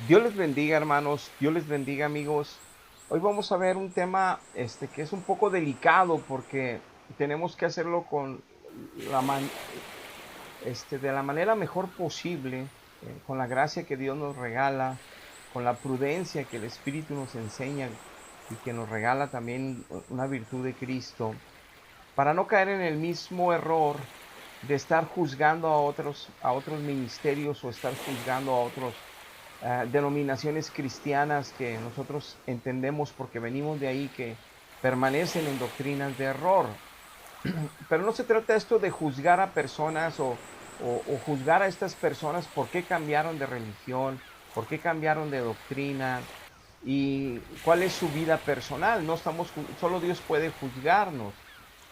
Dios les bendiga, hermanos. Dios les bendiga, amigos. Hoy vamos a ver un tema que es un poco delicado porque tenemos que hacerlo con la de la manera mejor posible, con la gracia que Dios nos regala, con la prudencia que el Espíritu nos enseña y que nos regala también una virtud de Cristo, para no caer en el mismo error de estar juzgando a otros ministerios o estar juzgando a otros denominaciones cristianas que nosotros entendemos porque venimos de ahí, que permanecen en doctrinas de error. Pero no se trata esto de juzgar a personas o juzgar a estas personas por qué cambiaron de religión, por qué cambiaron de doctrina y cuál es su vida personal. No estamos, solo Dios puede juzgarnos.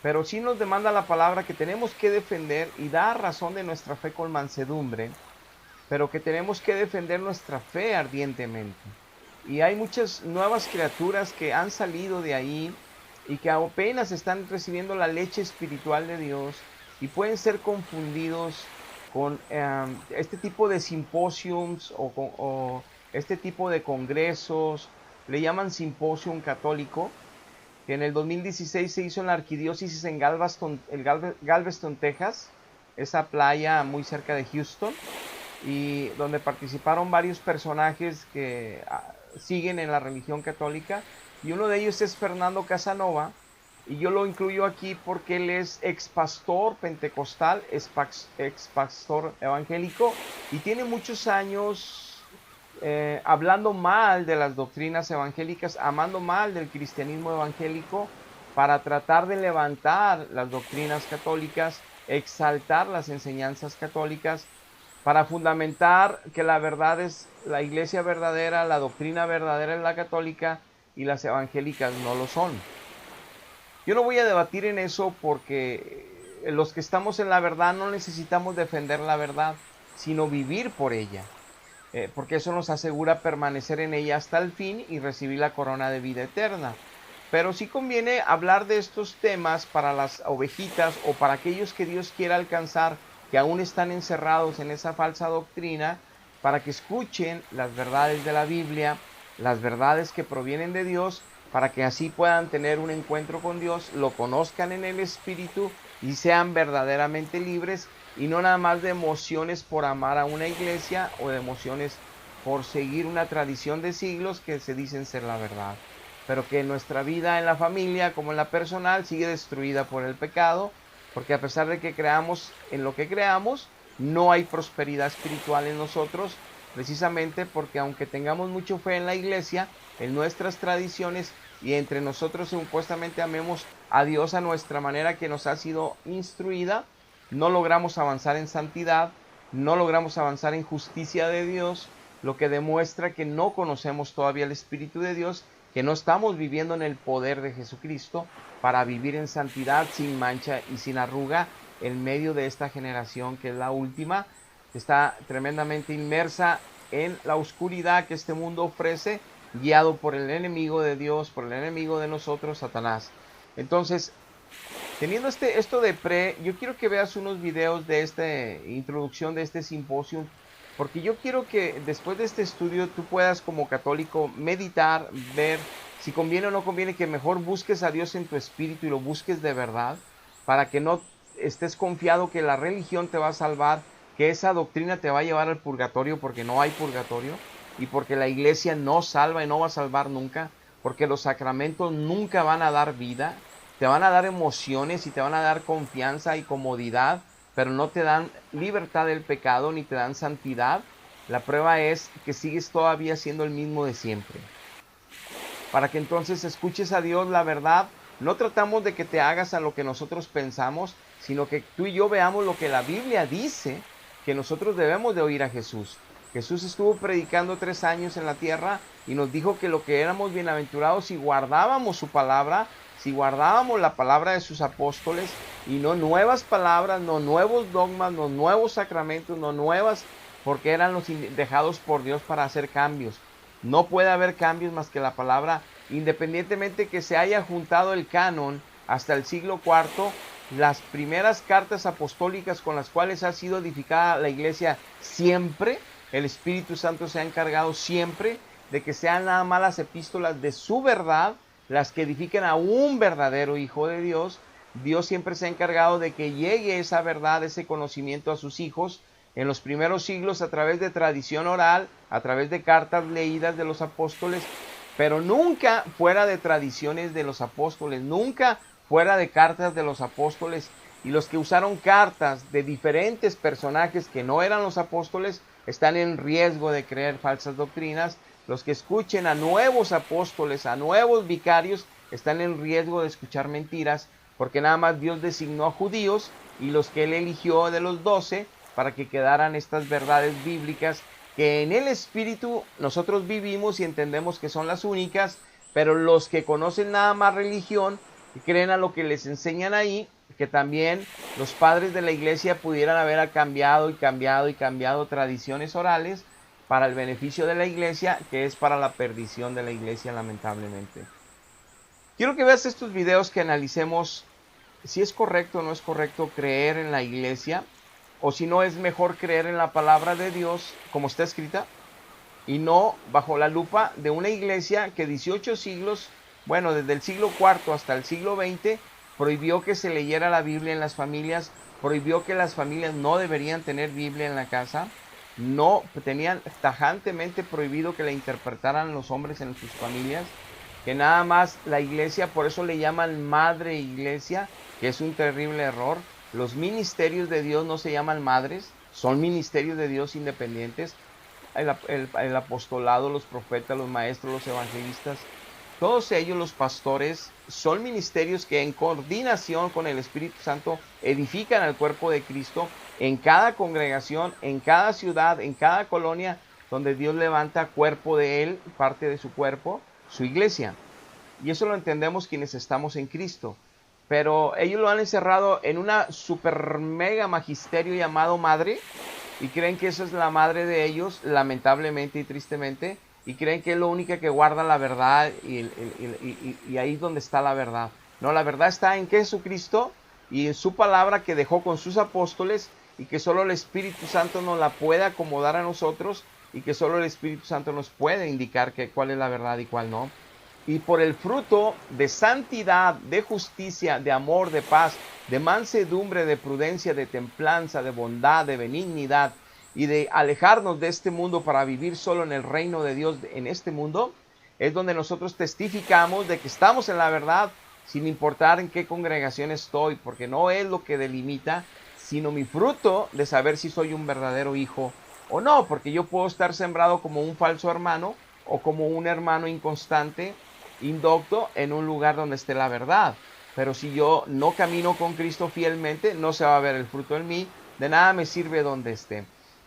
Pero sí nos demanda la palabra que tenemos que defender y dar razón de nuestra fe con mansedumbre, pero que tenemos que defender nuestra fe ardientemente. Y hay muchas nuevas criaturas que han salido de ahí y que apenas están recibiendo la leche espiritual de Dios y pueden ser confundidos con este tipo de simposiums o este tipo de congresos. Le llaman simposium católico, que en el 2016 se hizo en la arquidiócesis en Galveston, Texas, esa playa muy cerca de Houston, y donde participaron varios personajes que siguen en la religión católica, y uno de ellos es Fernando Casanova, y yo lo incluyo aquí porque él es ex pastor pentecostal, ex pastor evangélico, y tiene muchos años hablando mal de las doctrinas evangélicas, amando mal del cristianismo evangélico, para tratar de levantar las doctrinas católicas, exaltar las enseñanzas católicas, para fundamentar que la verdad es la iglesia verdadera, la doctrina verdadera es la católica y las evangélicas no lo son. Yo no voy a debatir en eso porque los que estamos en la verdad no necesitamos defender la verdad, sino vivir por ella, porque eso nos asegura permanecer en ella hasta el fin y recibir la corona de vida eterna. Pero sí conviene hablar de estos temas para las ovejitas o para aquellos que Dios quiera alcanzar, que aún están encerrados en esa falsa doctrina, para que escuchen las verdades de la Biblia, las verdades que provienen de Dios, para que así puedan tener un encuentro con Dios, lo conozcan en el Espíritu y sean verdaderamente libres, y no nada más de emociones por amar a una iglesia o de emociones por seguir una tradición de siglos que se dicen ser la verdad, pero que nuestra vida en la familia como en la personal sigue destruida por el pecado, porque a pesar de que creamos en lo que creamos, no hay prosperidad espiritual en nosotros, precisamente porque aunque tengamos mucha fe en la iglesia, en nuestras tradiciones y entre nosotros supuestamente amemos a Dios a nuestra manera que nos ha sido instruida, no logramos avanzar en santidad, no logramos avanzar en justicia de Dios, lo que demuestra que no conocemos todavía el Espíritu de Dios, que no estamos viviendo en el poder de Jesucristo para vivir en santidad, sin mancha y sin arruga, en medio de esta generación que es la última, que está tremendamente inmersa en la oscuridad que este mundo ofrece, guiado por el enemigo de Dios, por el enemigo de nosotros, Satanás. Entonces, teniendo esto de yo quiero que veas unos videos de esta introducción de este simposio, porque yo quiero que después de este estudio tú puedas como católico meditar, ver si conviene o no conviene, que mejor busques a Dios en tu espíritu y lo busques de verdad, para que no estés confiado que la religión te va a salvar, que esa doctrina te va a llevar al purgatorio, porque no hay purgatorio, y porque la iglesia no salva y no va a salvar nunca, porque los sacramentos nunca van a dar vida, te van a dar emociones y te van a dar confianza y comodidad, pero no te dan libertad del pecado ni te dan santidad. La prueba es que sigues todavía siendo el mismo de siempre. Para que entonces escuches a Dios la verdad, no tratamos de que te hagas a lo que nosotros pensamos, sino que tú y yo veamos lo que la Biblia dice, que nosotros debemos de oír a Jesús. Jesús estuvo predicando 3 años en la tierra y nos dijo que lo que éramos bienaventurados si guardábamos su palabra, si guardábamos la palabra de sus apóstoles, y no nuevas palabras, no nuevos dogmas, no nuevos sacramentos, no nuevas, porque eran los dejados por Dios para hacer cambios. No puede haber cambios más que la palabra, independientemente que se haya juntado el canon hasta el siglo IV, las primeras cartas apostólicas con las cuales ha sido edificada la iglesia siempre el Espíritu Santo se ha encargado siempre de que sean nada más las epístolas de su verdad las que edifiquen a un verdadero hijo de Dios. Dios siempre se ha encargado de que llegue esa verdad, ese conocimiento a sus hijos en los primeros siglos a través de tradición oral, a través de cartas leídas de los apóstoles, pero nunca fuera de tradiciones de los apóstoles, nunca fuera de cartas de los apóstoles. Y los que usaron cartas de diferentes personajes que no eran los apóstoles están en riesgo de creer falsas doctrinas. Los que escuchen a nuevos apóstoles, a nuevos vicarios, están en riesgo de escuchar mentiras, porque nada más Dios designó a judíos y los que Él eligió de los 12 para que quedaran estas verdades bíblicas que en el Espíritu nosotros vivimos y entendemos que son las únicas, pero los que conocen nada más religión y creen a lo que les enseñan ahí, que también los padres de la iglesia pudieran haber cambiado tradiciones orales para el beneficio de la iglesia, que es para la perdición de la iglesia, lamentablemente. Quiero que veas estos videos, que analicemos si es correcto o no es correcto creer en la iglesia, o si no es mejor creer en la palabra de Dios como está escrita, y no bajo la lupa de una iglesia que 18 siglos, bueno, desde el siglo IV hasta el siglo XX, prohibió que se leyera la Biblia en las familias, prohibió que las familias no deberían tener Biblia en la casa, no tenían tajantemente prohibido que la interpretaran los hombres en sus familias, que nada más la iglesia, por eso le llaman madre iglesia, que es un terrible error. Los ministerios de Dios no se llaman madres, son ministerios de Dios independientes. El apostolado, los profetas, los maestros, los evangelistas, todos ellos, los pastores, son ministerios que en coordinación con el Espíritu Santo edifican al cuerpo de Cristo en cada congregación, en cada ciudad, en cada colonia donde Dios levanta cuerpo de Él, parte de su cuerpo, su iglesia. Y eso lo entendemos quienes estamos en Cristo. Pero ellos lo han encerrado en una super mega magisterio llamado madre, y creen que esa es la madre de ellos, lamentablemente y tristemente, y creen que es lo única que guarda la verdad, y ahí es donde está la verdad. No, la verdad está en Jesucristo y en su palabra que dejó con sus apóstoles, y que solo el Espíritu Santo nos la puede acomodar a nosotros, y que solo el Espíritu Santo nos puede indicar cuál es la verdad y cuál no. Y por el fruto de santidad, de justicia, de amor, de paz, de mansedumbre, de prudencia, de templanza, de bondad, de benignidad, y de alejarnos de este mundo para vivir solo en el reino de Dios en este mundo, es donde nosotros testificamos de que estamos en la verdad, sin importar en qué congregación estoy, porque no es lo que delimita, sino mi fruto de saber si soy un verdadero hijo o no, porque yo puedo estar sembrado como un falso hermano o como un hermano inconstante, indocto, en un lugar donde esté la verdad. Pero si yo no camino con Cristo fielmente, no se va a ver el fruto en mí, de nada me sirve donde esté.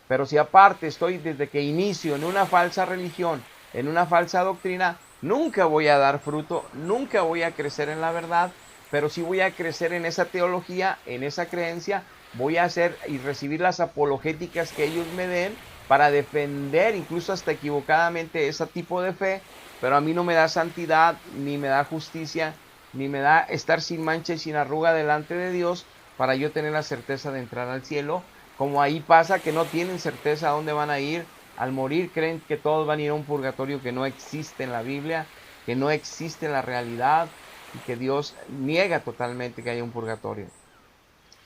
Pero si aparte estoy desde que inicio en una falsa religión, en una falsa doctrina, nunca voy a dar fruto, nunca voy a crecer en la verdad, pero sí voy a crecer en esa teología, en esa creencia, voy a hacer y recibir las apologéticas que ellos me den para defender incluso hasta equivocadamente ese tipo de fe, pero a mí no me da santidad, ni me da justicia, ni me da estar sin mancha y sin arruga delante de Dios para yo tener la certeza de entrar al cielo, como ahí pasa que no tienen certeza a dónde van a ir. Al morir creen que todos van a ir a un purgatorio que no existe en la Biblia, que no existe en la realidad, y que Dios niega totalmente que haya un purgatorio.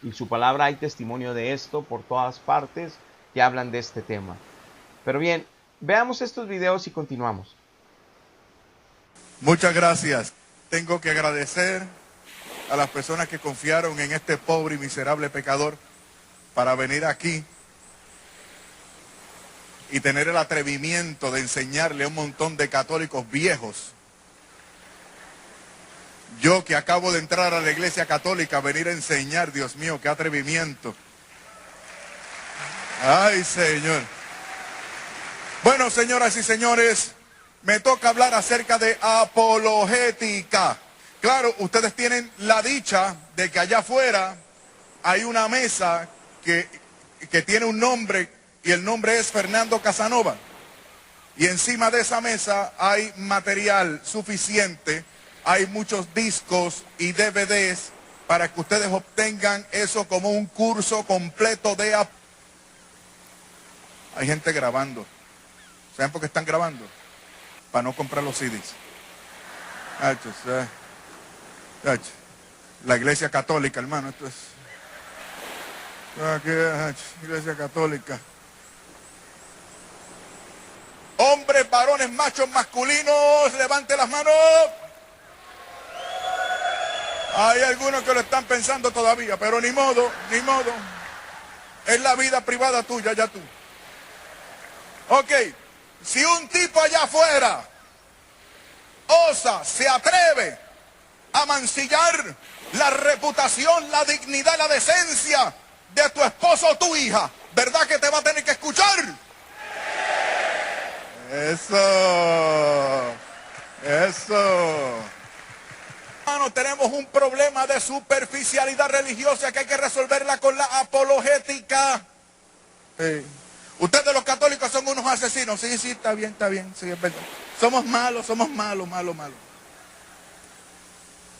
Y su palabra hay testimonio de esto por todas partes que hablan de este tema. Pero bien, veamos estos videos y continuamos. Muchas gracias. Tengo que agradecer a las personas que confiaron en este pobre y miserable pecador para venir aquí y tener el atrevimiento de enseñarle a un montón de católicos viejos. Yo que acabo de entrar a la iglesia católica, venir a enseñar, Dios mío, qué atrevimiento. Ay, Señor. Bueno, señoras y señores, me toca hablar acerca de apologética. Claro, ustedes tienen la dicha de que allá afuera hay una mesa que tiene un nombre, y el nombre es Fernando Casanova. Y encima de esa mesa hay material suficiente, hay muchos discos y DVDs para que ustedes obtengan eso como un curso completo de apologética. Hay gente grabando. ¿Saben por qué están grabando? Para no comprar los CDs. La iglesia católica, hermano. Esto es... Iglesia católica. Hombres, varones, machos, masculinos, levante las manos. Hay algunos que lo están pensando todavía, pero ni modo, ni modo. Es la vida privada tuya, ya tú. Ok, si un tipo allá afuera osa, se atreve a mancillar la reputación, la dignidad, la decencia de tu esposo o tu hija, ¿verdad que te va a tener que escuchar? Eso. Hermano, tenemos un problema de superficialidad religiosa que hay que resolverla con la apologética. Sí. Ustedes los católicos son unos asesinos. Sí, está bien, sí, es verdad. Somos malos.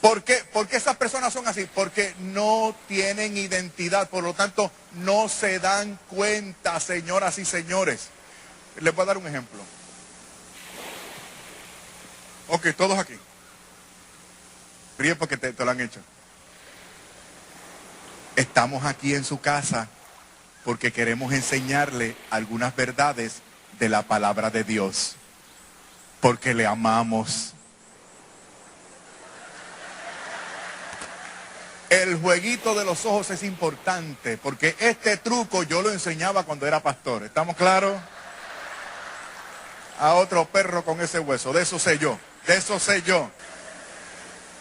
¿Por qué esas personas son así? Porque no tienen identidad, por lo tanto, no se dan cuenta, señoras y señores. Les voy a dar un ejemplo. Ok, todos aquí. Ríe porque te lo han hecho. Estamos aquí en su casa porque queremos enseñarle algunas verdades de la palabra de Dios. Porque le amamos. El jueguito de los ojos es importante porque este truco yo lo enseñaba cuando era pastor. ¿Estamos claros? A otro perro con ese hueso. De eso sé yo.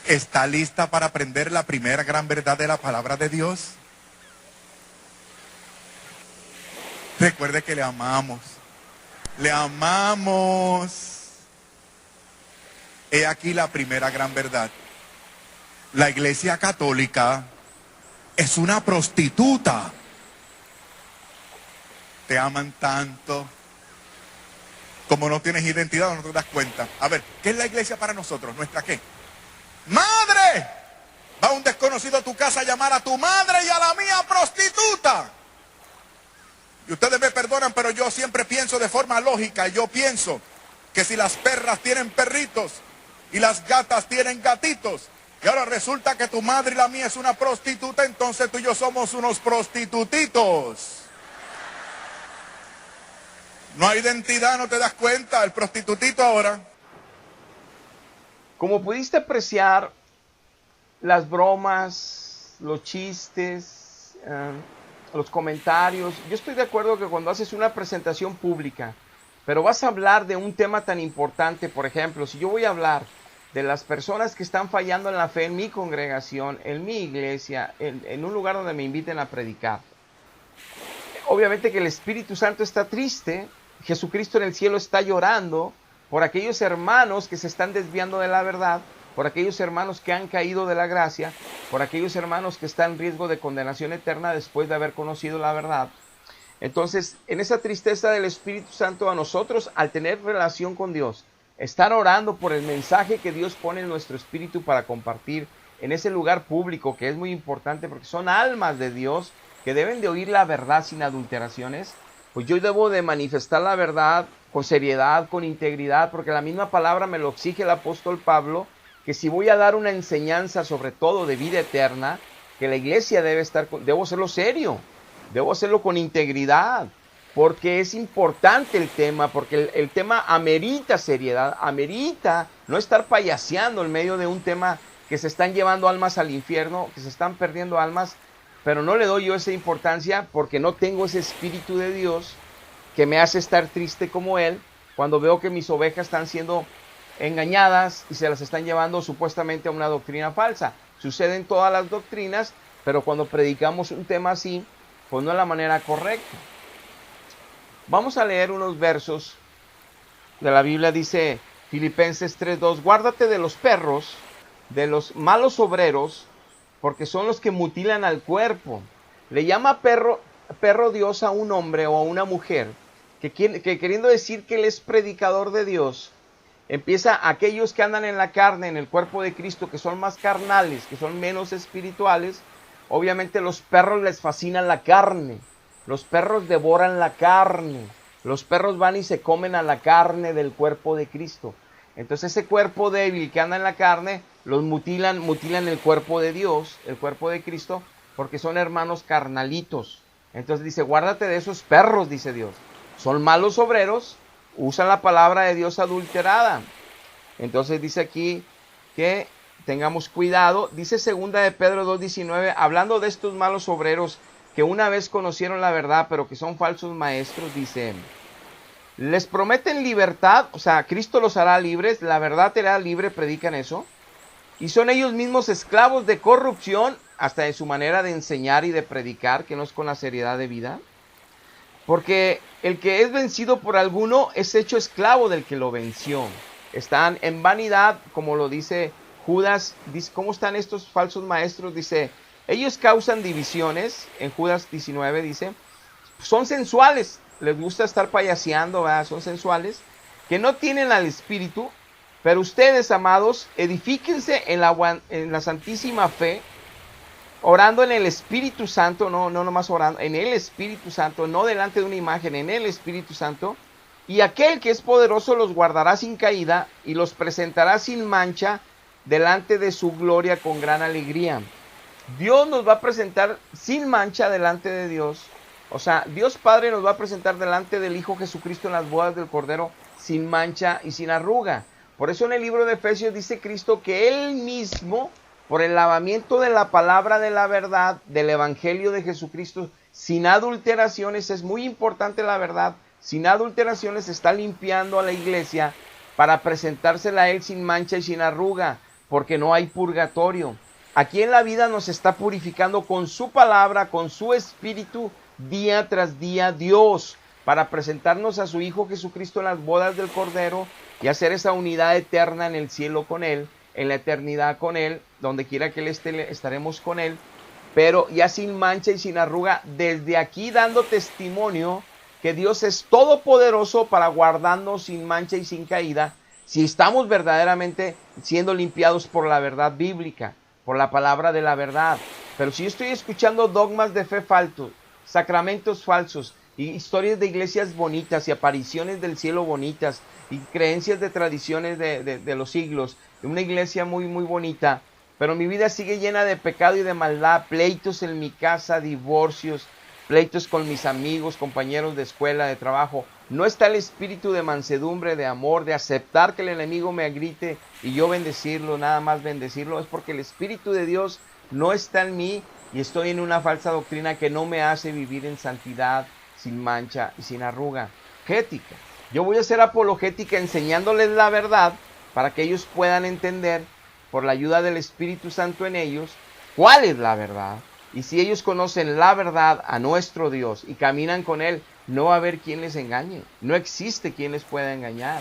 ¿Está lista para aprender la primera gran verdad de la palabra de Dios? Recuerde que le amamos. Le amamos. He aquí la primera gran verdad. La iglesia católica es una prostituta. Te aman tanto. Como no tienes identidad, no te das cuenta. A ver, ¿qué es la iglesia para nosotros? ¿Nuestra qué? ¡Madre! Va un desconocido a tu casa a llamar a tu madre y a la mía prostituta. Y ustedes me perdonan, pero yo siempre pienso de forma lógica. Yo pienso que si las perras tienen perritos y las gatas tienen gatitos, y ahora resulta que tu madre y la mía es una prostituta, entonces tú y yo somos unos prostitutitos. No hay identidad, no te das cuenta, el prostitutito ahora. Como pudiste apreciar, las bromas, los chistes, los comentarios, yo estoy de acuerdo que cuando haces una presentación pública, pero vas a hablar de un tema tan importante, por ejemplo, si yo voy a hablar de las personas que están fallando en la fe en mi congregación, en mi iglesia, en un lugar donde me inviten a predicar. Obviamente que el Espíritu Santo está triste, Jesucristo en el cielo está llorando por aquellos hermanos que se están desviando de la verdad, por aquellos hermanos que han caído de la gracia, por aquellos hermanos que están en riesgo de condenación eterna después de haber conocido la verdad. Entonces, en esa tristeza del Espíritu Santo, a nosotros, al tener relación con Dios, estar orando por el mensaje que Dios pone en nuestro espíritu para compartir en ese lugar público, que es muy importante porque son almas de Dios que deben de oír la verdad sin adulteraciones, pues yo debo de manifestar la verdad con seriedad, con integridad, porque la misma palabra me lo exige el apóstol Pablo, que si voy a dar una enseñanza sobre todo de vida eterna, que la iglesia debo hacerlo serio, debo hacerlo con integridad, porque es importante el tema, porque el tema amerita seriedad, amerita no estar payaseando en medio de un tema que se están llevando almas al infierno, que se están perdiendo almas, pero no le doy yo esa importancia porque no tengo ese Espíritu de Dios que me hace estar triste como Él cuando veo que mis ovejas están siendo engañadas y se las están llevando supuestamente a una doctrina falsa. Suceden todas las doctrinas, pero cuando predicamos un tema así, pues no es la manera correcta. Vamos a leer unos versos de la Biblia. Dice Filipenses 3:2, guárdate de los perros, de los malos obreros, porque son los que mutilan al cuerpo. Le llama perro Dios a un hombre o a una mujer que queriendo decir que él es predicador de Dios, empieza a aquellos que andan en la carne, en el cuerpo de Cristo, que son más carnales, que son menos espirituales. Obviamente los perros les fascinan la carne. Los perros devoran la carne. Los perros van y se comen a la carne del cuerpo de Cristo. Entonces ese cuerpo débil que anda en la carne, los mutilan el cuerpo de Dios, el cuerpo de Cristo, porque son hermanos carnalitos. Entonces dice, guárdate de esos perros, dice Dios. Son malos obreros, usan la palabra de Dios adulterada. Entonces dice aquí que tengamos cuidado. Dice 2 de Pedro 2:19, hablando de estos malos obreros que una vez conocieron la verdad, pero que son falsos maestros, dice, les prometen libertad, o sea, Cristo los hará libres, la verdad te hará libre, predican eso, y son ellos mismos esclavos de corrupción, hasta de su manera de enseñar y de predicar, que no es con la seriedad de vida, porque el que es vencido por alguno es hecho esclavo del que lo venció. Están en vanidad, como lo dice Judas. Dice, ¿cómo están estos falsos maestros? Dice, ellos causan divisiones, en Judas 19 dice, son sensuales, les gusta estar payaseando, ¿verdad? Son sensuales, que no tienen al Espíritu, pero ustedes, amados, edifíquense en la santísima fe, orando en el Espíritu Santo, no nomás orando, en el Espíritu Santo, no delante de una imagen, en el Espíritu Santo, y aquel que es poderoso los guardará sin caída y los presentará sin mancha delante de su gloria con gran alegría. Dios nos va a presentar sin mancha delante de Dios. O sea, Dios Padre nos va a presentar delante del Hijo Jesucristo en las bodas del Cordero sin mancha y sin arruga. Por eso en el libro de Efesios dice Cristo que Él mismo, por el lavamiento de la palabra de la verdad, del Evangelio de Jesucristo, sin adulteraciones, es muy importante la verdad, sin adulteraciones está limpiando a la iglesia para presentársela a Él sin mancha y sin arruga, porque no hay purgatorio. Aquí en la vida nos está purificando con su palabra, con su espíritu, día tras día Dios, para presentarnos a su Hijo Jesucristo en las bodas del Cordero y hacer esa unidad eterna en el cielo con Él, en la eternidad con Él, donde quiera que Él esté, estaremos con Él, pero ya sin mancha y sin arruga, desde aquí dando testimonio que Dios es todopoderoso para guardarnos sin mancha y sin caída, si estamos verdaderamente siendo limpiados por la verdad bíblica, por la palabra de la verdad. Pero si yo estoy escuchando dogmas de fe falsos, sacramentos falsos, y historias de iglesias bonitas y apariciones del cielo bonitas, y creencias de tradiciones de los siglos, de una iglesia muy bonita, pero mi vida sigue llena de pecado y de maldad, pleitos en mi casa, divorcios, pleitos con mis amigos, compañeros de escuela, de trabajo. No está el espíritu de mansedumbre, de amor, de aceptar que el enemigo me grite y yo bendecirlo, nada más bendecirlo. Es porque el Espíritu de Dios no está en mí y estoy en una falsa doctrina que no me hace vivir en santidad, sin mancha y sin arruga. Apologética. Yo voy a hacer apologética enseñándoles la verdad para que ellos puedan entender, por la ayuda del Espíritu Santo en ellos, cuál es la verdad. Y si ellos conocen la verdad a nuestro Dios y caminan con Él, no va a haber quien les engañe. No existe quien les pueda engañar.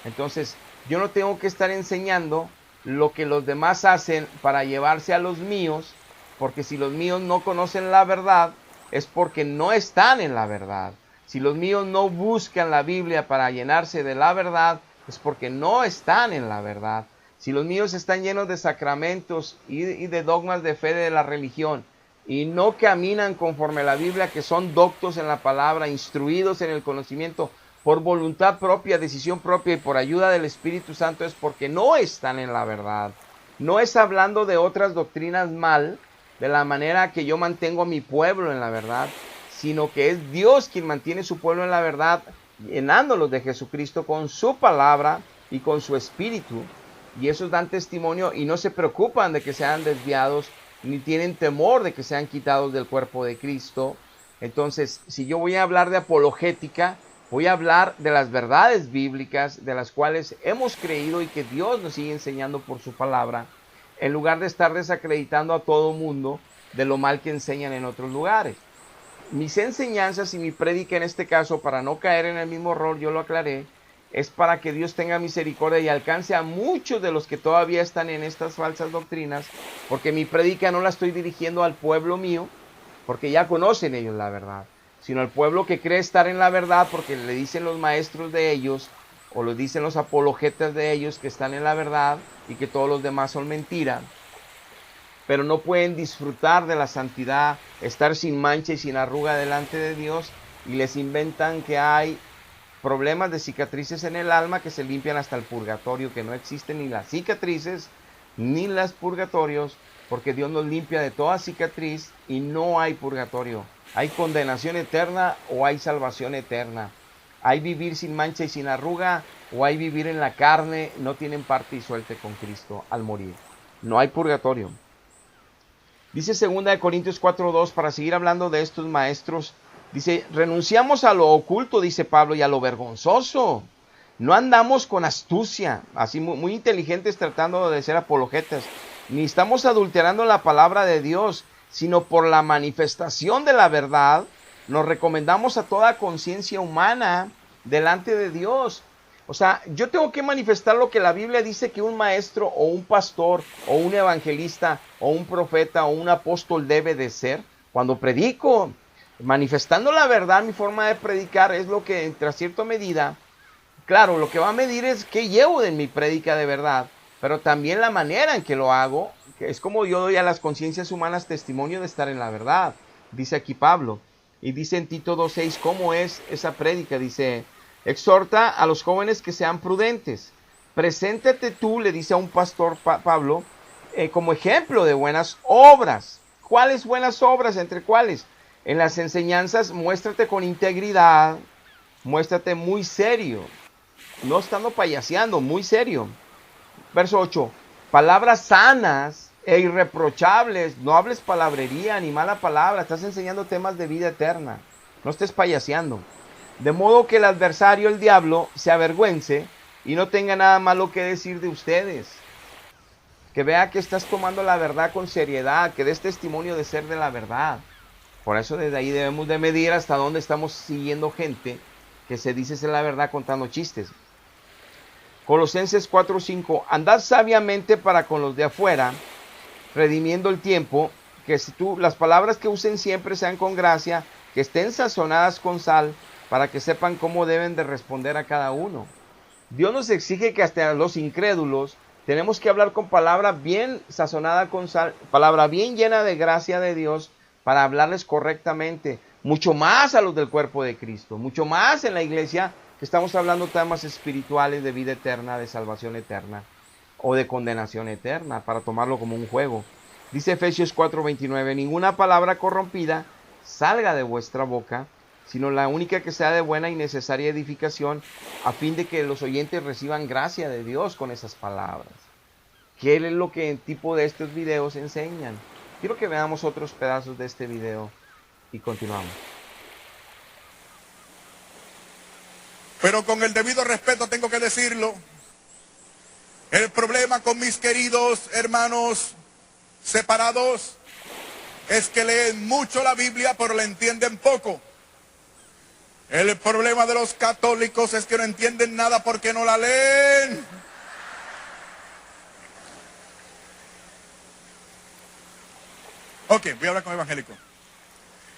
Entonces, yo no tengo que estar enseñando lo que los demás hacen para llevarse a los míos, porque si los míos no conocen la verdad, es porque no están en la verdad. Si los míos no buscan la Biblia para llenarse de la verdad, es porque no están en la verdad. Si los míos están llenos de sacramentos y de dogmas de fe de la religión, y no caminan conforme a la Biblia, que son doctos en la palabra, instruidos en el conocimiento, por voluntad propia, decisión propia y por ayuda del Espíritu Santo, es porque no están en la verdad. No es hablando de otras doctrinas mal, de la manera que yo mantengo a mi pueblo en la verdad, sino que es Dios quien mantiene su pueblo en la verdad, llenándolos de Jesucristo con su palabra y con su Espíritu. Y esos dan testimonio y no se preocupan de que sean desviados, ni tienen temor de que sean quitados del cuerpo de Cristo. Entonces, si yo voy a hablar de apologética, voy a hablar de las verdades bíblicas, de las cuales hemos creído y que Dios nos sigue enseñando por su palabra, en lugar de estar desacreditando a todo mundo de lo mal que enseñan en otros lugares. Mis enseñanzas y mi prédica en este caso, para no caer en el mismo error, yo lo aclaré, es para que Dios tenga misericordia y alcance a muchos de los que todavía están en estas falsas doctrinas, porque mi prédica no la estoy dirigiendo al pueblo mío, porque ya conocen ellos la verdad, sino al pueblo que cree estar en la verdad, porque le dicen los maestros de ellos, o lo dicen los apologetas de ellos que están en la verdad y que todos los demás son mentira, pero no pueden disfrutar de la santidad, estar sin mancha y sin arruga delante de Dios, y les inventan que hay problemas de cicatrices en el alma que se limpian hasta el purgatorio, que no existen ni las cicatrices ni los purgatorios, porque Dios nos limpia de toda cicatriz y no hay purgatorio. Hay condenación eterna o hay salvación eterna. Hay vivir sin mancha y sin arruga o hay vivir en la carne, no tienen parte y suerte con Cristo al morir. No hay purgatorio. Dice 2 Corintios 4:2, para seguir hablando de estos maestros, dice, renunciamos a lo oculto, dice Pablo, y a lo vergonzoso. No andamos con astucia, así muy inteligentes tratando de ser apologetas, ni estamos adulterando la palabra de Dios, sino por la manifestación de la verdad, nos recomendamos a toda conciencia humana delante de Dios. O sea, yo tengo que manifestar lo que la Biblia dice que un maestro o un pastor o un evangelista o un profeta o un apóstol debe de ser cuando predico. Manifestando la verdad, mi forma de predicar es lo que, entre cierta medida, claro, lo que va a medir es qué llevo en mi prédica de verdad, pero también la manera en que lo hago, que es como yo doy a las conciencias humanas testimonio de estar en la verdad, dice aquí Pablo. Y dice en Tito 2:6, ¿cómo es esa prédica? Dice, exhorta a los jóvenes que sean prudentes. Preséntate tú, le dice a un pastor Pablo, como ejemplo de buenas obras. ¿Cuáles buenas obras? ¿Entre cuáles? En las enseñanzas, muéstrate con integridad, muéstrate muy serio, no estando payaseando, muy serio. Verso 8, palabras sanas e irreprochables, no hables palabrería ni mala palabra, estás enseñando temas de vida eterna, no estés payaseando. De modo que el adversario, el diablo, se avergüence y no tenga nada malo que decir de ustedes. Que vea que estás tomando la verdad con seriedad, que des testimonio de ser de la verdad. Por eso desde ahí debemos de medir hasta dónde estamos siguiendo gente que se dice ser la verdad contando chistes. Colosenses 4:5, andad sabiamente para con los de afuera, redimiendo el tiempo, que si las palabras que usen siempre sean con gracia, que estén sazonadas con sal, para que sepan cómo deben de responder a cada uno. Dios nos exige que hasta los incrédulos tenemos que hablar con palabra bien sazonada con sal, palabra bien llena de gracia de Dios, para hablarles correctamente, mucho más a los del cuerpo de Cristo, mucho más en la iglesia, que estamos hablando temas espirituales de vida eterna, de salvación eterna, o de condenación eterna, para tomarlo como un juego. Dice Efesios 4:29, ninguna palabra corrompida salga de vuestra boca, sino la única que sea de buena y necesaria edificación, a fin de que los oyentes reciban gracia de Dios con esas palabras. ¿Qué es lo que en tipo de estos videos enseñan? Quiero que veamos otros pedazos de este video y continuamos. Pero con el debido respeto tengo que decirlo. El problema con mis queridos hermanos separados es que leen mucho la Biblia pero la entienden poco. El problema de los católicos es que no entienden nada porque no la leen. Ok, voy a hablar con evangélico.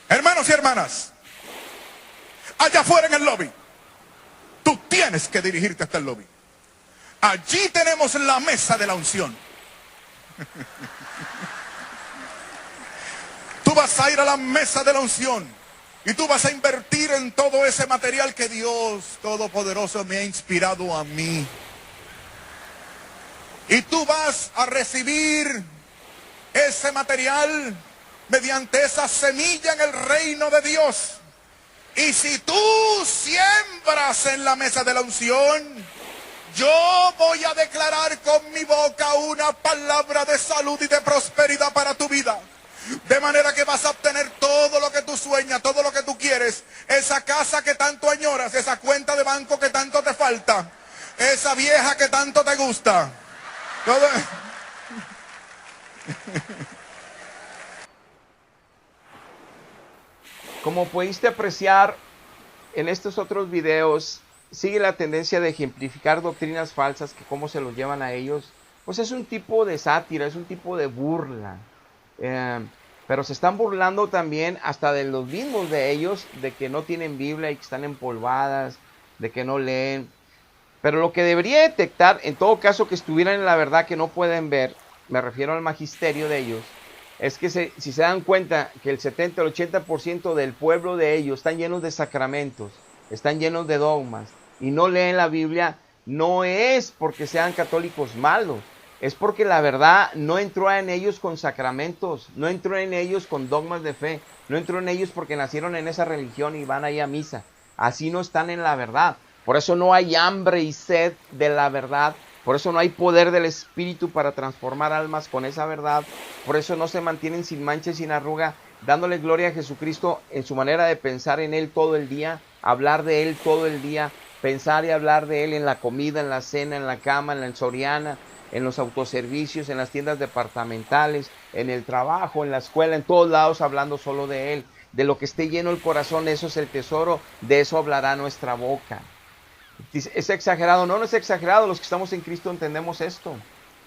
Hermanos y hermanas, allá afuera en el lobby, tú tienes que dirigirte hasta el lobby. Allí tenemos la mesa de la unción. Tú vas a ir a la mesa de la unción y tú vas a invertir en todo ese material que Dios Todopoderoso me ha inspirado a mí. Y tú vas a recibir ese material mediante esa semilla en el reino de Dios. Y si tú siembras en la mesa de la unción, yo voy a declarar con mi boca una palabra de salud y de prosperidad para tu vida. De manera que vas a obtener todo lo que tú sueñas, todo lo que tú quieres. Esa casa que tanto añoras, esa cuenta de banco que tanto te falta, esa vieja que tanto te gusta. Todo... Como pudiste apreciar en estos otros videos, sigue la tendencia de ejemplificar doctrinas falsas, que cómo se los llevan a ellos. Pues es un tipo de sátira, es un tipo de burla. Pero se están burlando también hasta de los mismos de ellos, de que no tienen Biblia y que están empolvadas, de que no leen. Pero lo que debería detectar, en todo caso que estuvieran en la verdad que no pueden ver, me refiero al magisterio de ellos, es que si se dan cuenta que el 70 o el 80% del pueblo de ellos están llenos de sacramentos, están llenos de dogmas, y no leen la Biblia, no es porque sean católicos malos, es porque la verdad no entró en ellos con sacramentos, no entró en ellos con dogmas de fe, no entró en ellos porque nacieron en esa religión y van ahí a misa. Así no están en la verdad. Por eso no hay hambre y sed de la verdad. Por eso no hay poder del Espíritu para transformar almas con esa verdad. Por eso no se mantienen sin mancha y sin arruga, dándole gloria a Jesucristo en su manera de pensar en Él todo el día, hablar de Él todo el día, pensar y hablar de Él en la comida, en la cena, en la cama, en la Soriana, en los autoservicios, en las tiendas departamentales, en el trabajo, en la escuela, en todos lados hablando solo de Él. De lo que esté lleno el corazón, eso es el tesoro, de eso hablará nuestra boca. ¿Es exagerado? No, no es exagerado. Los que estamos en Cristo entendemos esto.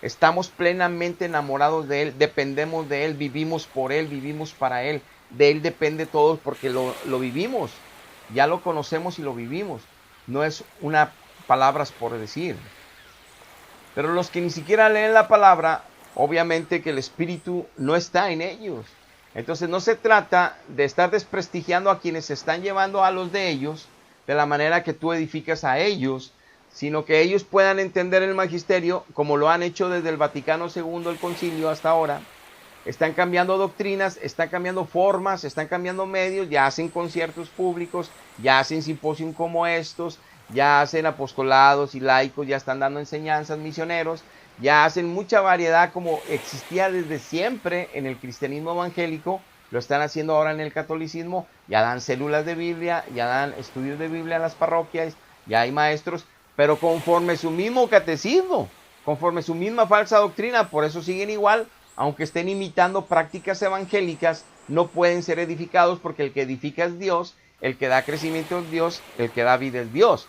Estamos plenamente enamorados de Él, dependemos de Él, vivimos por Él, vivimos para Él. De Él depende todo porque lo vivimos. Ya lo conocemos y lo vivimos. No es una palabras por decir. Pero los que ni siquiera leen la palabra, obviamente que el Espíritu no está en ellos. Entonces no se trata de estar desprestigiando a quienes se están llevando a los de ellos de la manera que tú edificas a ellos, sino que ellos puedan entender el magisterio como lo han hecho desde el Vaticano II, el concilio hasta ahora. Están cambiando doctrinas, están cambiando formas, están cambiando medios, ya hacen conciertos públicos, ya hacen simposios como estos, ya hacen apostolados y laicos, ya están dando enseñanzas misioneros, ya hacen mucha variedad como existía desde siempre en el cristianismo evangélico, lo están haciendo ahora en el catolicismo, ya dan células de Biblia, ya dan estudios de Biblia en las parroquias, ya hay maestros, pero conforme su mismo catecismo, conforme su misma falsa doctrina, por eso siguen igual, aunque estén imitando prácticas evangélicas, no pueden ser edificados porque el que edifica es Dios, el que da crecimiento es Dios, el que da vida es Dios.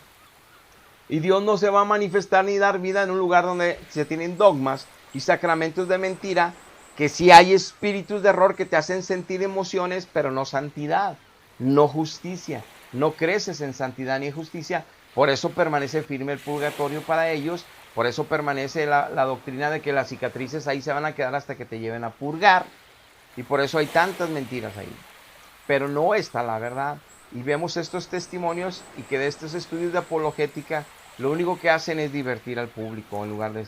Y Dios no se va a manifestar ni dar vida en un lugar donde se tienen dogmas y sacramentos de mentira, que sí hay espíritus de error que te hacen sentir emociones, pero no santidad, no justicia. No creces en santidad ni en justicia, por eso permanece firme el purgatorio para ellos, por eso permanece la doctrina de que las cicatrices ahí se van a quedar hasta que te lleven a purgar, y por eso hay tantas mentiras ahí. Pero no está la verdad. Y vemos estos testimonios y que de estos estudios de apologética lo único que hacen es divertir al público en lugar de...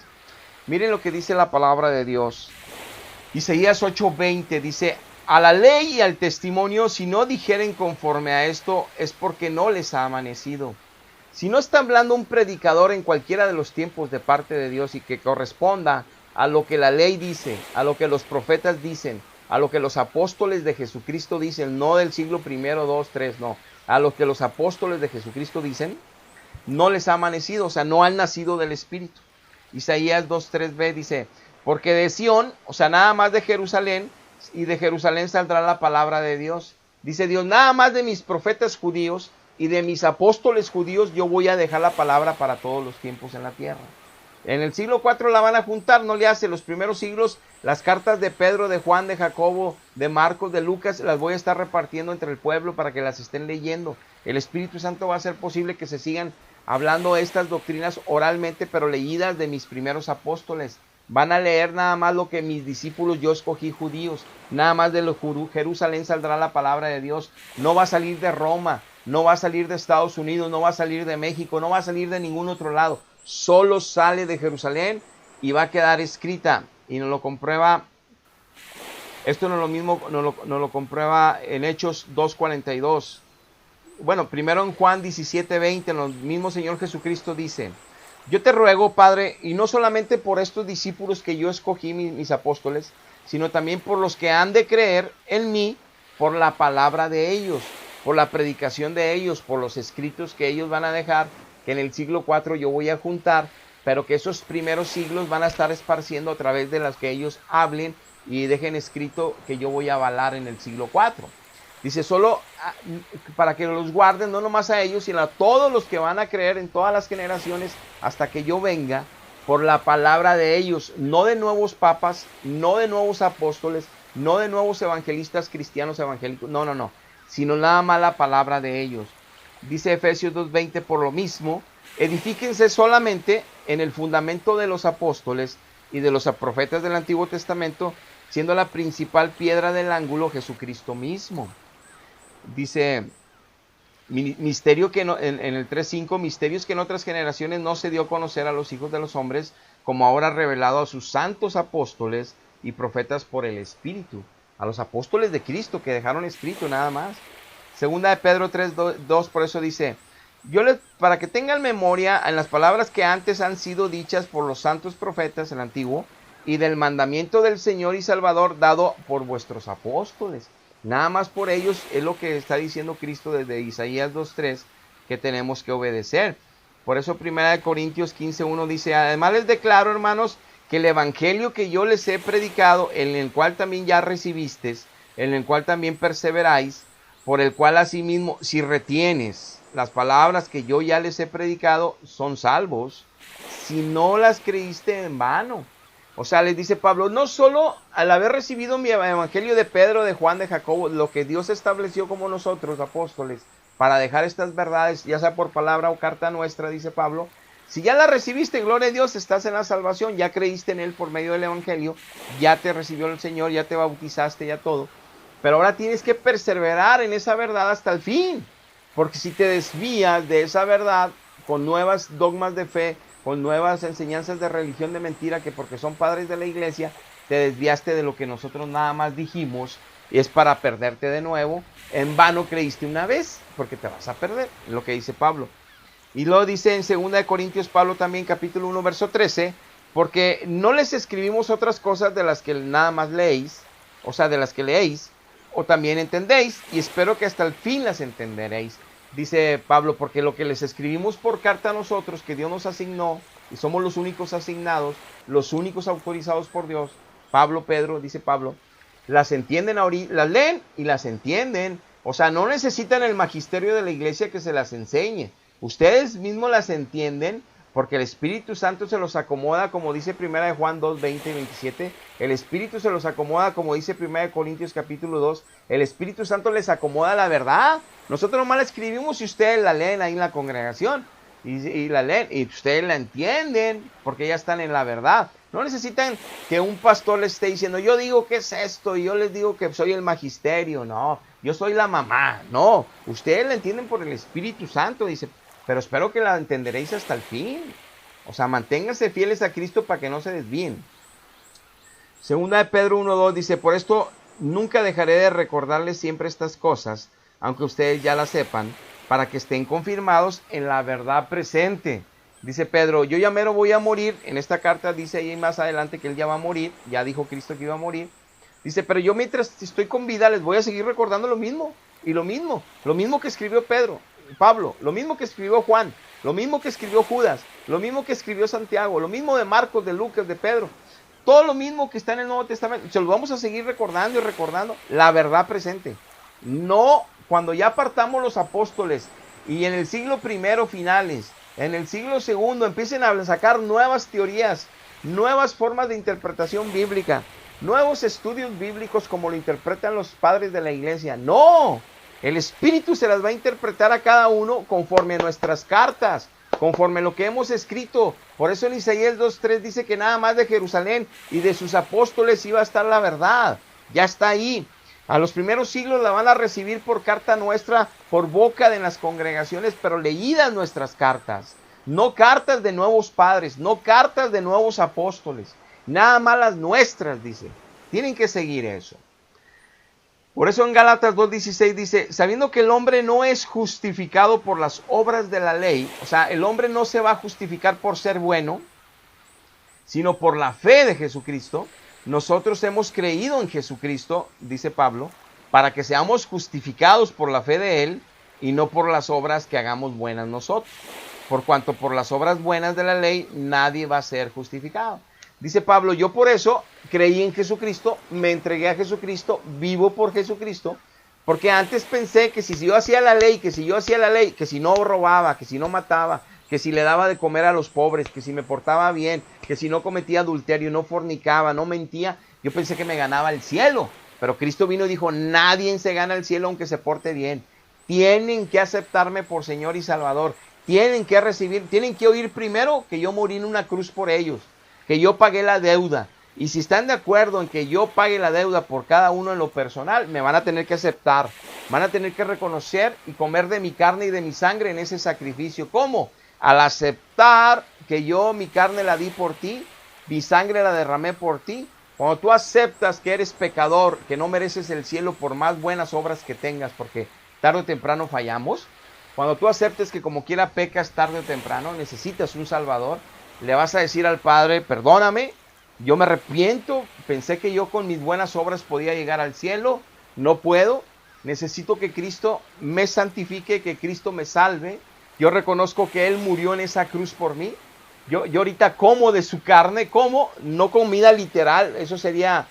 Miren lo que dice la palabra de Dios. Isaías 8:20 dice: a la ley y al testimonio, si no dijeren conforme a esto, es porque no les ha amanecido. Si no está hablando un predicador en cualquiera de los tiempos de parte de Dios y que corresponda a lo que la ley dice, a lo que los profetas dicen, a lo que los apóstoles de Jesucristo dicen, no del siglo I, II, III, no, a lo que los apóstoles de Jesucristo dicen, no les ha amanecido, o sea, no han nacido del Espíritu. Isaías 2:3b dice: porque de Sión, o sea, nada más de Jerusalén, y de Jerusalén saldrá la palabra de Dios. Dice Dios: nada más de mis profetas judíos y de mis apóstoles judíos yo voy a dejar la palabra para todos los tiempos en la tierra. En el siglo IV la van a juntar, no le hace. Los primeros siglos, las cartas de Pedro, de Juan, de Jacobo, de Marcos, de Lucas, las voy a estar repartiendo entre el pueblo para que las estén leyendo. El Espíritu Santo va a hacer posible que se sigan hablando estas doctrinas oralmente, pero leídas de mis primeros apóstoles. Van a leer nada más lo que mis discípulos yo escogí judíos. Nada más de Jerusalén saldrá la palabra de Dios. No va a salir de Roma, no va a salir de Estados Unidos, no va a salir de México, no va a salir de ningún otro lado. Solo sale de Jerusalén y va a quedar escrita. Y nos lo comprueba, esto no es lo mismo, nos lo comprueba en Hechos 2:42. Bueno, primero en Juan 17:20, el mismo Señor Jesucristo dice: yo te ruego, Padre, y no solamente por estos discípulos que yo escogí, mis apóstoles, sino también por los que han de creer en mí, por la palabra de ellos, por la predicación de ellos, por los escritos que ellos van a dejar, que en el siglo IV yo voy a juntar, pero que esos primeros siglos van a estar esparciendo a través de las que ellos hablen y dejen escrito que yo voy a avalar en el siglo IV. Dice, solo para que los guarden, no nomás a ellos, sino a todos los que van a creer en todas las generaciones hasta que yo venga, por la palabra de ellos, no de nuevos papas, no de nuevos apóstoles, no de nuevos evangelistas cristianos evangélicos, no, sino nada más la palabra de ellos. Dice Efesios 2:20, por lo mismo, edifíquense solamente en el fundamento de los apóstoles y de los profetas del Antiguo Testamento, siendo la principal piedra del ángulo Jesucristo mismo. Dice Misterio que no, en el 3.5, misterios que en otras generaciones no se dio a conocer a los hijos de los hombres, como ahora revelado a sus santos apóstoles y profetas por el Espíritu. A los apóstoles de Cristo que dejaron escrito nada más. Segunda de Pedro 3.2, por eso dice, para que tengan memoria en las palabras que antes han sido dichas por los santos profetas, el antiguo, y del mandamiento del Señor y Salvador dado por vuestros apóstoles. Nada más por ellos es lo que está diciendo Cristo desde Isaías 2.3, que tenemos que obedecer. Por eso 1 Corintios 15.1 dice, además les declaro, hermanos, que el evangelio que yo les he predicado, en el cual también ya recibisteis, en el cual también perseveráis, por el cual asimismo, si retienes las palabras que yo ya les he predicado, son salvos, si no las creíste en vano. O sea, les dice Pablo, no solo al haber recibido mi evangelio de Pedro, de Juan, de Jacobo, lo que Dios estableció como nosotros, apóstoles, para dejar estas verdades, ya sea por palabra o carta nuestra, dice Pablo, si ya la recibiste, gloria a Dios, estás en la salvación, ya creíste en Él por medio del evangelio, ya te recibió el Señor, ya te bautizaste, ya todo. Pero ahora tienes que perseverar en esa verdad hasta el fin, porque si te desvías de esa verdad con nuevas dogmas de fe, con nuevas enseñanzas de religión de mentira, que porque son padres de la iglesia, te desviaste de lo que nosotros nada más dijimos, y es para perderte de nuevo. En vano creíste una vez, porque te vas a perder, lo que dice Pablo. Y luego dice en 2 Corintios Pablo también, capítulo 1, verso 13, porque no les escribimos otras cosas de las que nada más leéis, o sea, de las que leéis, o también entendéis, y espero que hasta el fin las entenderéis. Dice Pablo, porque lo que les escribimos por carta a nosotros, que Dios nos asignó, y somos los únicos asignados, los únicos autorizados por Dios, Pedro, dice Pablo, las entienden ahorita, las leen y las entienden. O sea, no necesitan el magisterio de la iglesia que se las enseñe. Ustedes mismos las entienden, porque el Espíritu Santo se los acomoda, como dice 1 Juan 2, 20 y 27. El Espíritu se los acomoda, como dice 1 Corintios capítulo 2. El Espíritu Santo les acomoda la verdad. Nosotros nomás la escribimos y ustedes la leen ahí en la congregación. Y la leen y ustedes la entienden, porque ya están en la verdad. No necesitan que un pastor les esté diciendo, yo digo que es esto, y yo les digo que soy el magisterio. No, yo soy la mamá. No, ustedes la entienden por el Espíritu Santo, dice. Pero espero que la entenderéis hasta el fin. O sea, manténganse fieles a Cristo para que no se desvíen. Segunda de Pedro 1:2 dice, por esto nunca dejaré de recordarles siempre estas cosas, aunque ustedes ya las sepan, para que estén confirmados en la verdad presente. Dice Pedro, yo ya mero voy a morir. En esta carta dice ahí más adelante que él ya va a morir. Ya dijo Cristo que iba a morir. Dice, pero yo mientras estoy con vida les voy a seguir recordando lo mismo. Y lo mismo que escribió Pablo, lo mismo que escribió Juan, lo mismo que escribió Judas, lo mismo que escribió Santiago, lo mismo de Marcos, de Lucas, de Pedro, todo lo mismo que está en el Nuevo Testamento, se lo vamos a seguir recordando y recordando, la verdad presente. No, cuando ya partamos los apóstoles y en el siglo I finales, en el siglo II empiecen a sacar nuevas teorías, nuevas formas de interpretación bíblica, nuevos estudios bíblicos como lo interpretan los padres de la iglesia. No, el Espíritu se las va a interpretar a cada uno conforme a nuestras cartas, conforme a lo que hemos escrito. Por eso en Isaías 2:3 dice que nada más de Jerusalén y de sus apóstoles iba a estar la verdad. Ya está ahí. A los primeros siglos la van a recibir por carta nuestra, por boca de las congregaciones, pero leídas nuestras cartas. No cartas de nuevos padres, no cartas de nuevos apóstoles. Nada más las nuestras, dice. Tienen que seguir eso. Por eso en Gálatas 2:16 dice, sabiendo que el hombre no es justificado por las obras de la ley, o sea, el hombre no se va a justificar por ser bueno, sino por la fe de Jesucristo. Nosotros hemos creído en Jesucristo, dice Pablo, para que seamos justificados por la fe de Él y no por las obras que hagamos buenas nosotros. Por cuanto por las obras buenas de la ley nadie va a ser justificado. Dice Pablo, yo por eso creí en Jesucristo, me entregué a Jesucristo, vivo por Jesucristo, porque antes pensé que si yo hacía la ley, que si no robaba, que si no mataba, que si le daba de comer a los pobres, que si me portaba bien, que si no cometía adulterio, no fornicaba, no mentía, yo pensé que me ganaba el cielo. Pero Cristo vino y dijo, nadie se gana el cielo aunque se porte bien. Tienen que aceptarme por Señor y Salvador. Tienen que oír primero que yo morí en una cruz por ellos, que yo pagué la deuda, Y si están de acuerdo en que yo pague la deuda por cada uno en lo personal, me van a tener que aceptar, van a tener que reconocer y comer de mi carne y de mi sangre en ese sacrificio. ¿Cómo? Al aceptar que yo mi carne la di por ti, mi sangre la derramé por ti. Cuando tú aceptas que eres pecador, que no mereces el cielo por más buenas obras que tengas, porque tarde o temprano fallamos. Cuando tú aceptes que como quiera pecas tarde o temprano, necesitas un Salvador, le vas a decir al Padre, perdóname, yo me arrepiento, pensé que yo con mis buenas obras podía llegar al cielo, no puedo, necesito que Cristo me santifique, que Cristo me salve. Yo reconozco que Él murió en esa cruz por mí. Yo ahorita como de su carne, como, no comida literal, eso sería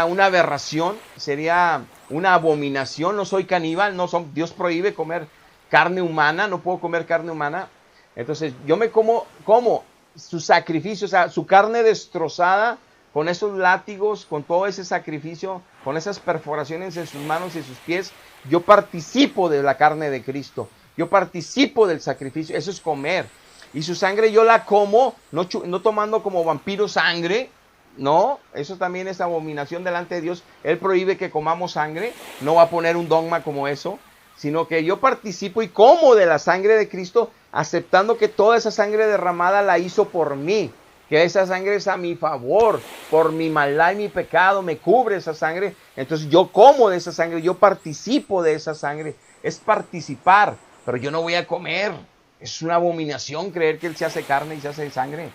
una aberración, sería una abominación. No soy caníbal, Dios prohíbe comer carne humana, no puedo comer carne humana. Entonces yo me como su sacrificio, o sea, su carne destrozada, con esos látigos, con todo ese sacrificio, con esas perforaciones en sus manos y sus pies. Yo participo de la carne de Cristo, yo participo del sacrificio, eso es comer. Y su sangre yo la como, no tomando como vampiro sangre, no, eso también es abominación delante de Dios. Él prohíbe que comamos sangre, no va a poner un dogma como eso, sino que yo participo y como de la sangre de Cristo, aceptando que toda esa sangre derramada la hizo por mí, que esa sangre es a mi favor, por mi maldad y mi pecado, me cubre esa sangre. Entonces yo como de esa sangre, yo participo de esa sangre, es participar, pero yo no voy a comer. Es una abominación creer que Él se hace carne y se hace sangre.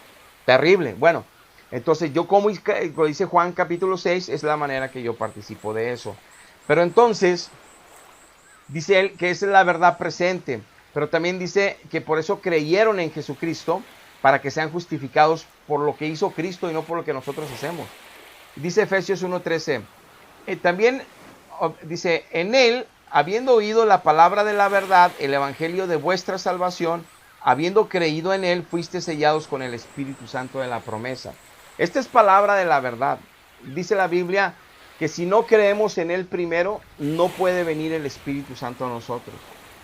Terrible. Bueno, entonces yo como, como dice Juan capítulo 6, es la manera que yo participo de eso. Pero entonces, dice él que esa es la verdad presente. Pero también dice que por eso creyeron en Jesucristo, para que sean justificados por lo que hizo Cristo y no por lo que nosotros hacemos. Dice Efesios 1:13. También dice, en Él, habiendo oído la palabra de la verdad, el evangelio de vuestra salvación, habiendo creído en Él, fuiste sellados con el Espíritu Santo de la promesa. Esta es palabra de la verdad. Dice la Biblia que si no creemos en Él primero, no puede venir el Espíritu Santo a nosotros.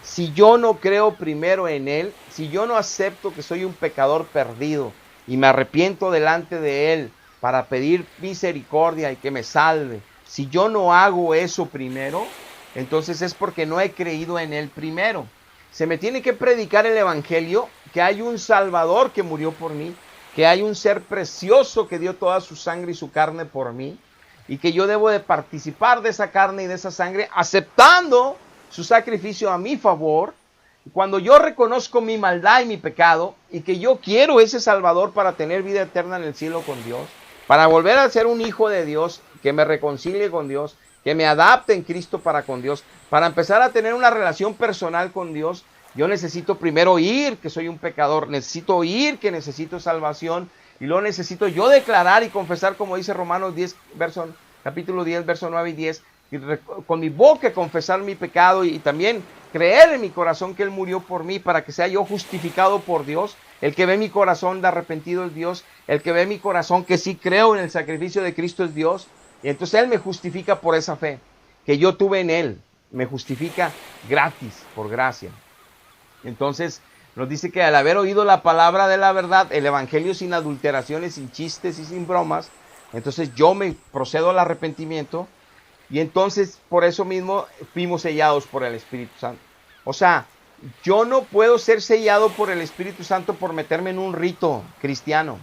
Si yo no creo primero en Él, si yo no acepto que soy un pecador perdido y me arrepiento delante de Él para pedir misericordia y que me salve, si yo no hago eso primero, entonces es porque no he creído en Él primero. Se me tiene que predicar el evangelio, que hay un Salvador que murió por mí, que hay un ser precioso que dio toda su sangre y su carne por mí, y que yo debo de participar de esa carne y de esa sangre, aceptando su sacrificio a mi favor. Cuando yo reconozco mi maldad y mi pecado, y que yo quiero ese Salvador para tener vida eterna en el cielo con Dios, para volver a ser un hijo de Dios, que me reconcilie con Dios, que me adapte en Cristo para con Dios, para empezar a tener una relación personal con Dios, yo necesito primero oír que soy un pecador, necesito oír que necesito salvación, y luego necesito yo declarar y confesar, como dice Romanos 10, capítulo 10, verso 9 y 10, y con mi boca confesar mi pecado y también creer en mi corazón que Él murió por mí para que sea yo justificado por Dios. El que ve mi corazón de arrepentido es Dios, el que ve mi corazón que sí creo en el sacrificio de Cristo es Dios. Y entonces Él me justifica por esa fe que yo tuve en Él. Me justifica gratis, por gracia. Entonces nos dice que al haber oído la palabra de la verdad, el evangelio sin adulteraciones, sin chistes y sin bromas, entonces yo me procedo al arrepentimiento y entonces por eso mismo fuimos sellados por el Espíritu Santo. O sea, yo no puedo ser sellado por el Espíritu Santo por meterme en un rito cristiano.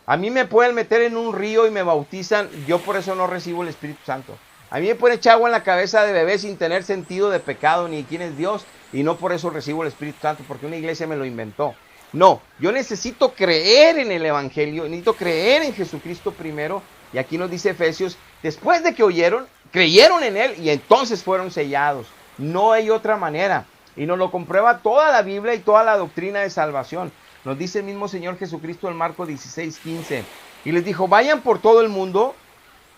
A mí me pueden meter en un río y me bautizan, yo por eso no recibo el Espíritu Santo. A mí me pueden echar agua en la cabeza de bebé sin tener sentido de pecado ni quién es Dios, y no por eso recibo el Espíritu Santo, porque una iglesia me lo inventó. No, yo necesito creer en el evangelio, necesito creer en Jesucristo primero, y aquí nos dice Efesios, después de que oyeron, creyeron en Él y entonces fueron sellados. No hay otra manera, y nos lo comprueba toda la Biblia y toda la doctrina de salvación. Nos dice el mismo Señor Jesucristo en Marcos 16:15. Y les dijo, vayan por todo el mundo,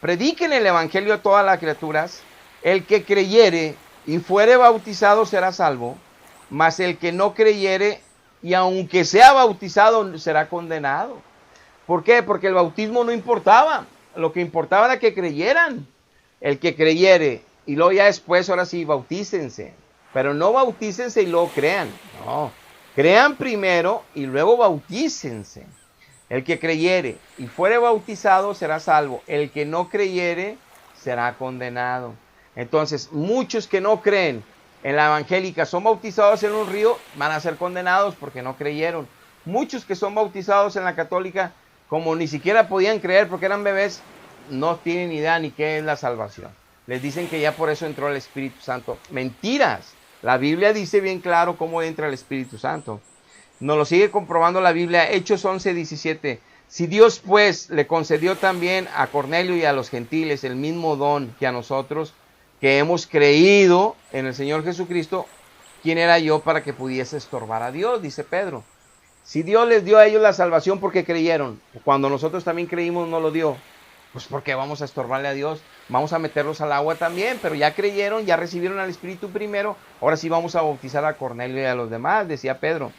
prediquen el evangelio a todas las criaturas. El que creyere y fuere bautizado será salvo, mas el que no creyere y aunque sea bautizado será condenado. ¿Por qué? Porque el bautismo no importaba. Lo que importaba era que creyeran. El que creyere y luego ya después, ahora sí, bautícense. Pero no bautícense y luego crean. No. Crean primero y luego bautícense. El que creyere y fuere bautizado será salvo. El que no creyere será condenado. Entonces, muchos que no creen en la evangélica son bautizados en un río, van a ser condenados porque no creyeron. Muchos que son bautizados en la católica, como ni siquiera podían creer porque eran bebés, no tienen idea ni qué es la salvación. Les dicen que ya por eso entró el Espíritu Santo. Mentiras. La Biblia dice bien claro cómo entra el Espíritu Santo. Nos lo sigue comprobando la Biblia, Hechos 11:17. Si Dios pues le concedió también a Cornelio y a los gentiles el mismo don que a nosotros, que hemos creído en el Señor Jesucristo, ¿quién era yo para que pudiese estorbar a Dios? Dice Pedro. Si Dios les dio a ellos la salvación porque creyeron, cuando nosotros también creímos no lo dio, pues porque vamos a estorbarle a Dios, vamos a meterlos al agua también, pero ya creyeron, ya recibieron al Espíritu primero, ahora sí vamos a bautizar a Cornelio y a los demás, decía Pedro.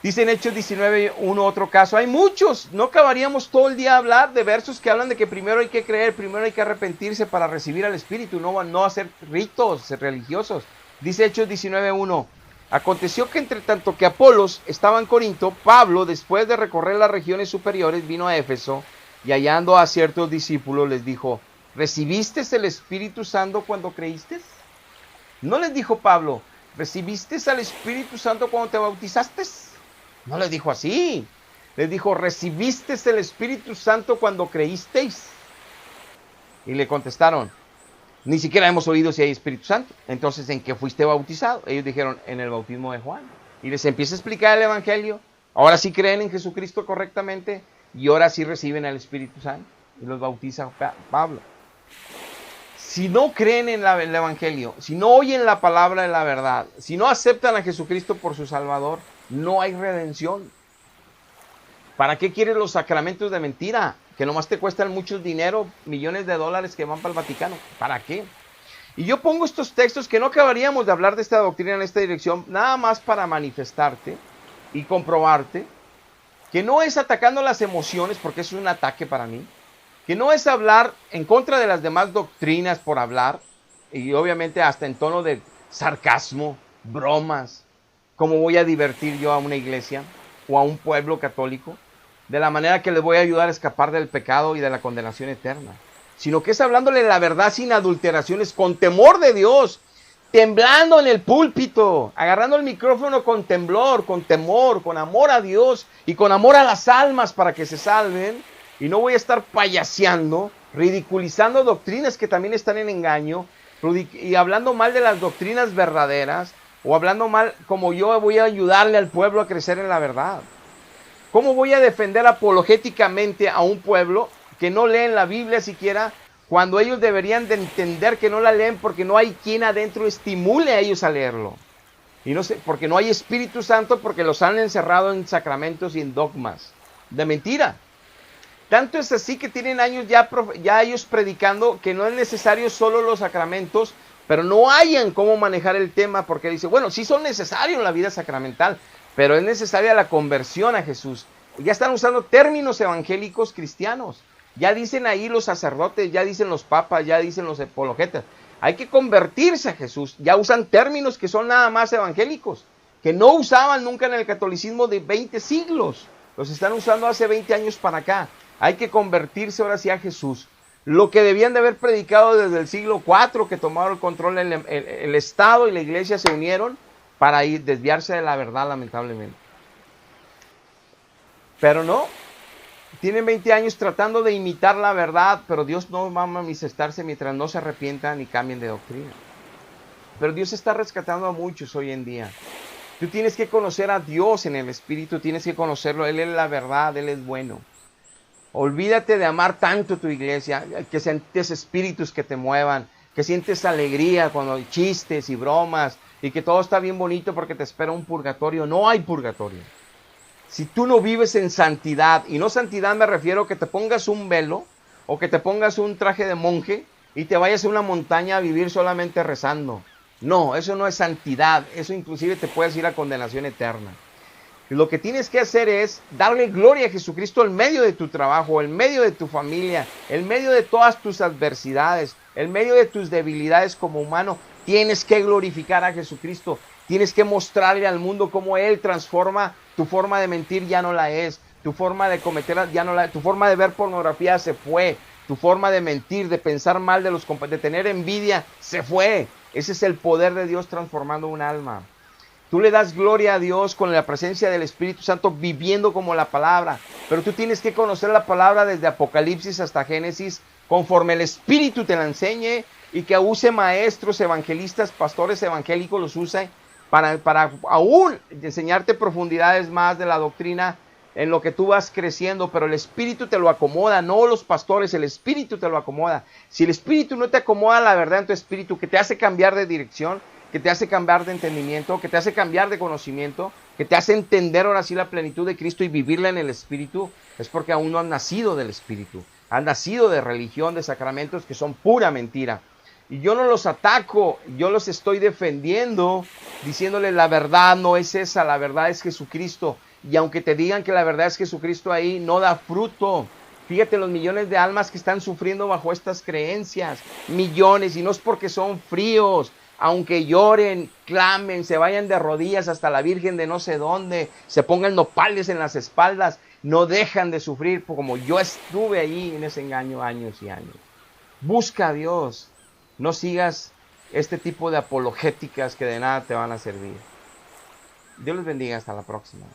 Dice en Hechos 19:1 otro caso, hay muchos, no acabaríamos todo el día a hablar de versos que hablan de que primero hay que creer, primero hay que arrepentirse para recibir al Espíritu, no hacer ritos religiosos. Dice Hechos 19:1, aconteció que entre tanto que Apolos estaba en Corinto, Pablo, después de recorrer las regiones superiores, vino a Éfeso y hallando a ciertos discípulos les dijo, ¿recibiste el Espíritu Santo cuando creíste? No les dijo Pablo, ¿recibiste al Espíritu Santo cuando te bautizaste? No les dijo así. Les dijo, ¿recibiste el Espíritu Santo cuando creísteis? Y le contestaron, ni siquiera hemos oído si hay Espíritu Santo. Entonces, ¿en qué fuiste bautizado? Ellos dijeron, en el bautismo de Juan. Y les empieza a explicar el Evangelio. Ahora sí creen en Jesucristo correctamente y ahora sí reciben al Espíritu Santo. Y los bautiza Pablo. Si no creen en el Evangelio, si no oyen la palabra de la verdad, si no aceptan a Jesucristo por su Salvador, no hay redención. ¿Para qué quieres los sacramentos de mentira? Que nomás te cuestan mucho dinero, millones de dólares que van para el Vaticano. ¿Para qué? Y yo pongo estos textos que no acabaríamos de hablar de esta doctrina en esta dirección, nada más para manifestarte y comprobarte que no es atacando las emociones, porque es un ataque para mí, que no es hablar en contra de las demás doctrinas por hablar, y obviamente hasta en tono de sarcasmo, bromas, cómo voy a divertir yo a una iglesia o a un pueblo católico, de la manera que les voy a ayudar a escapar del pecado y de la condenación eterna, sino que es hablándole la verdad sin adulteraciones, con temor de Dios, temblando en el púlpito, agarrando el micrófono con temblor, con temor, con amor a Dios y con amor a las almas para que se salven. Y no voy a estar payaseando, ridiculizando doctrinas que también están en engaño y hablando mal de las doctrinas verdaderas o hablando mal como yo voy a ayudarle al pueblo a crecer en la verdad. ¿Cómo voy a defender apologéticamente a un pueblo que no leen la Biblia siquiera cuando ellos deberían de entender que no la leen porque no hay quien adentro estimule a ellos a leerlo? Y no sé, porque no hay Espíritu Santo, porque los han encerrado en sacramentos y en dogmas de mentira. Tanto es así que tienen años ya ellos predicando que no es necesario solo los sacramentos, pero no hayan cómo manejar el tema porque dice, bueno, sí son necesarios en la vida sacramental, pero es necesaria la conversión a Jesús. Ya están usando términos evangélicos cristianos. Ya dicen ahí los sacerdotes, ya dicen los papas, ya dicen los apologetas. Hay que convertirse a Jesús. Ya usan términos que son nada más evangélicos, que no usaban nunca en el catolicismo de 20 siglos. Los están usando hace 20 años para acá. Hay que convertirse ahora sí a Jesús. Lo que debían de haber predicado desde el siglo IV, que tomaron el control, el Estado y la Iglesia se unieron para desviarse de la verdad, lamentablemente. Pero no, tienen 20 años tratando de imitar la verdad, pero Dios no va a manifestarse mientras no se arrepientan y cambien de doctrina. Pero Dios está rescatando a muchos hoy en día. Tú tienes que conocer a Dios en el Espíritu, tienes que conocerlo, Él es la verdad, Él es bueno. Olvídate de amar tanto tu iglesia, que sientes espíritus que te muevan, que sientes alegría cuando hay chistes y bromas y que todo está bien bonito porque te espera un purgatorio. No hay purgatorio. Si tú no vives en santidad, y no santidad me refiero a que te pongas un velo o que te pongas un traje de monje y te vayas a una montaña a vivir solamente rezando. No, eso no es santidad, eso inclusive te puedes ir a condenación eterna. Lo que tienes que hacer es darle gloria a Jesucristo en medio de tu trabajo, en medio de tu familia, en medio de todas tus adversidades, en medio de tus debilidades como humano. Tienes que glorificar a Jesucristo. Tienes que mostrarle al mundo cómo Él transforma tu forma de mentir, ya no la es. Tu forma de cometer, ya no la, tu forma de ver pornografía se fue. Tu forma de mentir, de pensar mal de los compañeros, de tener envidia, se fue. Ese es el poder de Dios transformando un alma. Tú le das gloria a Dios con la presencia del Espíritu Santo, viviendo como la palabra. Pero tú tienes que conocer la palabra desde Apocalipsis hasta Génesis, conforme el Espíritu te la enseñe, y que use maestros, evangelistas, pastores evangélicos, los use para aún enseñarte profundidades más de la doctrina en lo que tú vas creciendo. Pero el Espíritu te lo acomoda, no los pastores, el Espíritu te lo acomoda. Si el Espíritu no te acomoda la verdad en tu espíritu, que te hace cambiar de dirección, que te hace cambiar de entendimiento, que te hace cambiar de conocimiento, que te hace entender ahora sí la plenitud de Cristo y vivirla en el Espíritu, es porque aún no has nacido del Espíritu. Has nacido de religión, de sacramentos que son pura mentira. Y yo no los ataco, yo los estoy defendiendo, diciéndole la verdad no es esa, la verdad es Jesucristo. Y aunque te digan que la verdad es Jesucristo, ahí no da fruto. Fíjate los millones de almas que están sufriendo bajo estas creencias, millones, y no es porque son fríos. Aunque lloren, clamen, se vayan de rodillas hasta la Virgen de no sé dónde, se pongan nopales en las espaldas, no dejan de sufrir, como yo estuve ahí en ese engaño años y años. Busca a Dios, no sigas este tipo de apologéticas que de nada te van a servir. Dios les bendiga, hasta la próxima.